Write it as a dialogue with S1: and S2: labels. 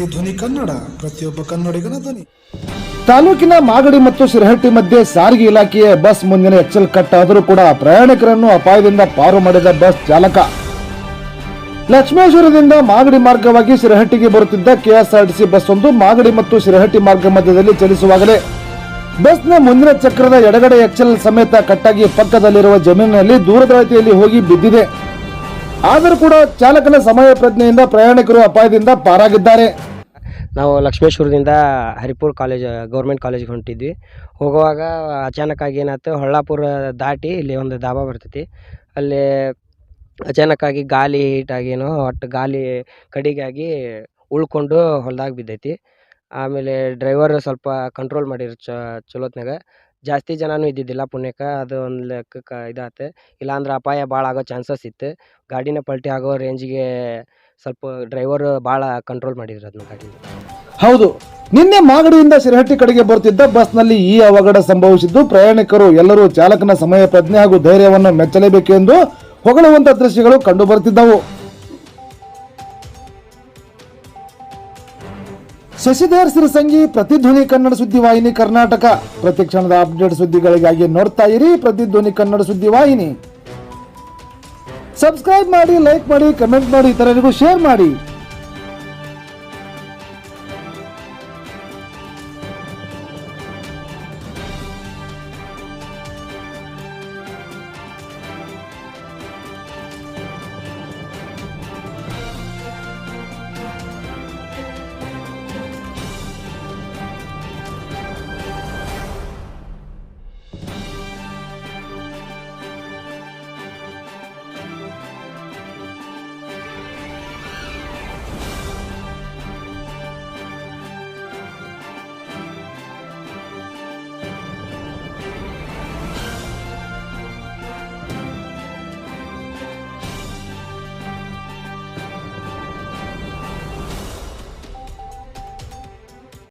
S1: ಪ್ರತಿಧ್ವನಿ ಕನ್ನಡ, ಪ್ರತಿಯೊಬ್ಬ ಕನ್ನಡಿಗನ ಧ್ವನಿ.
S2: ತಾಲೂಕಿನ ಮಾಗಡಿ ಮತ್ತು ಶಿರಹಟ್ಟಿ ಮಧ್ಯೆ ಸಾರಿಗೆ ಇಲಾಖೆಯ ಬಸ್ ಮುಂದಿನ ಎಕ್ಸೆಲ್ ಕಟ್ ಆದರೂ ಕೂಡ ಪ್ರಯಾಣಿಕರನ್ನು ಅಪಾಯದಿಂದ ಪಾರು ಮಾಡಿದ ಬಸ್ ಚಾಲಕ. ಲಕ್ಷ್ಮೇಶ್ವರದಿಂದ ಮಾಗಡಿ ಮಾರ್ಗವಾಗಿ ಶಿರಹಟ್ಟಿಗೆ ಬರುತ್ತಿದ್ದ ಕೆಎಸ್ಆರ್ಟಿಸಿ ಬಸ್ ಒಂದು ಮಾಗಡಿ ಮತ್ತು ಶಿರಹಟ್ಟಿ ಮಾರ್ಗ ಮಧ್ಯದಲ್ಲಿ ಚಲಿಸುವಾಗಲೇ ಬಸ್ನ ಮುಂದಿನ ಚಕ್ರದ ಎಡಗಡೆ ಎಕ್ಸೆಲ್ ಸಮೇತ ಕಟ್ಟಾಗಿ ಪಕ್ಕದಲ್ಲಿರುವ ಜಮೀನಿನಲ್ಲಿ ದೂರದ ಅಳತೆಯಲ್ಲಿ ಹೋಗಿ ಬಿದ್ದಿದೆ. ಆದರೂ ಕೂಡ ಚಾಲಕನ ಸಮಯ ಪ್ರಜ್ಞೆಯಿಂದ ಪ್ರಯಾಣಿಕರು ಅಪಾಯದಿಂದ ಪಾರಾಗಿದ್ದಾರೆ.
S3: ನಾವು ಲಕ್ಷ್ಮೇಶ್ವರದಿಂದ ಹರಿಪುರ ಗೌರ್ಮೆಂಟ್ ಕಾಲೇಜಿಗೆ ಹೊಂಟಿದ್ವಿ. ಹೋಗುವಾಗ ಅಚಾನಕ್ಕಾಗಿ ಏನಾಯ್ತು, ಹೊಳ್ಳಾಪುರ ದಾಟಿ ಇಲ್ಲಿ ಒಂದು ದಾಬಾ ಬರ್ತೈತಿ. ಅಲ್ಲಿ ಅಚಾನಕ್ಕಾಗಿ ಗಾಳಿ ಹೀಟಾಗೇನೋ ಒಟ್ಟು ಗಾಳಿ ಕಡಿಗಾಗಿ ಉಳ್ಕೊಂಡು ಹೊಲ್ದಾಗ ಬಿದ್ದೈತಿ. ಆಮೇಲೆ ಡ್ರೈವರ್ ಸ್ವಲ್ಪ ಕಂಟ್ರೋಲ್ ಮಾಡಿರು ಚಲೋತ್ನಾಗ. ಜಾಸ್ತಿ ಜನನೂ ಇದ್ದಿದ್ದಿಲ್ಲ ಪುಣ್ಯಕ್ಕೆ, ಅದು ಒಂದು ಲೆಕ್ಕಕ್ಕೆ ಇದಾಯ್ತು. ಇಲ್ಲಾಂದ್ರೆ ಅಪಾಯ ಭಾಳ ಆಗೋ ಚಾನ್ಸಸ್ ಇತ್ತು. ಗಾಡಿನ ಪಲ್ಟಿ ಆಗೋ ರೇಂಜಿಗೆ ಸ್ವಲ್ಪ ಡ್ರೈವರ್ ಭಾಳ ಕಂಟ್ರೋಲ್ ಮಾಡಿದ್ರು ಅದನ್ನ ಗಾಡಿನ.
S2: ಹೌದು, ನಿನ್ನೆ ಮಾಗಡಿಯಿಂದ ಶಿರಹಟ್ಟಿ ಕಡೆಗೆ ಬರುತ್ತಿದ್ದ ಬಸ್ನಲ್ಲಿ ಈ ಅವಘಡ ಸಂಭವಿಸಿದ್ದು ಪ್ರಯಾಣಿಕರು ಎಲ್ಲರೂ ಚಾಲಕನ ಸಮಯ ಪ್ರಜ್ಞೆ ಹಾಗೂ ಧೈರ್ಯವನ್ನು ಮೆಚ್ಚಲೇಬೇಕು ಎಂದು ಹೊಗಳುವಂತ ದೃಶ್ಯಗಳು ಕಂಡು ಬರುತ್ತಿದ್ದವು. ಶಶಿಧರ್ ಸಿರಸಂಗಿ, ಪ್ರತಿಧ್ವನಿ ಕನ್ನಡ ಸುದ್ದಿವಾಹಿನಿ ಕರ್ನಾಟಕ. ಪ್ರತಿಕ್ಷಣದ ಅಪ್ಡೇಟ್ ಸುದ್ದಿಗಳಿಗಾಗಿ ನೋಡ್ತಾ ಇರಿ ಪ್ರತಿಧ್ವನಿ ಕನ್ನಡ ಸುದ್ದಿವಾಹಿನಿ. ಸಬ್ಸ್ಕ್ರೈಬ್ ಮಾಡಿ, ಲೈಕ್ ಮಾಡಿ, ಕಮೆಂಟ್ ಮಾಡಿ, ಇತರರಿಗೂ ಶೇರ್ ಮಾಡಿ.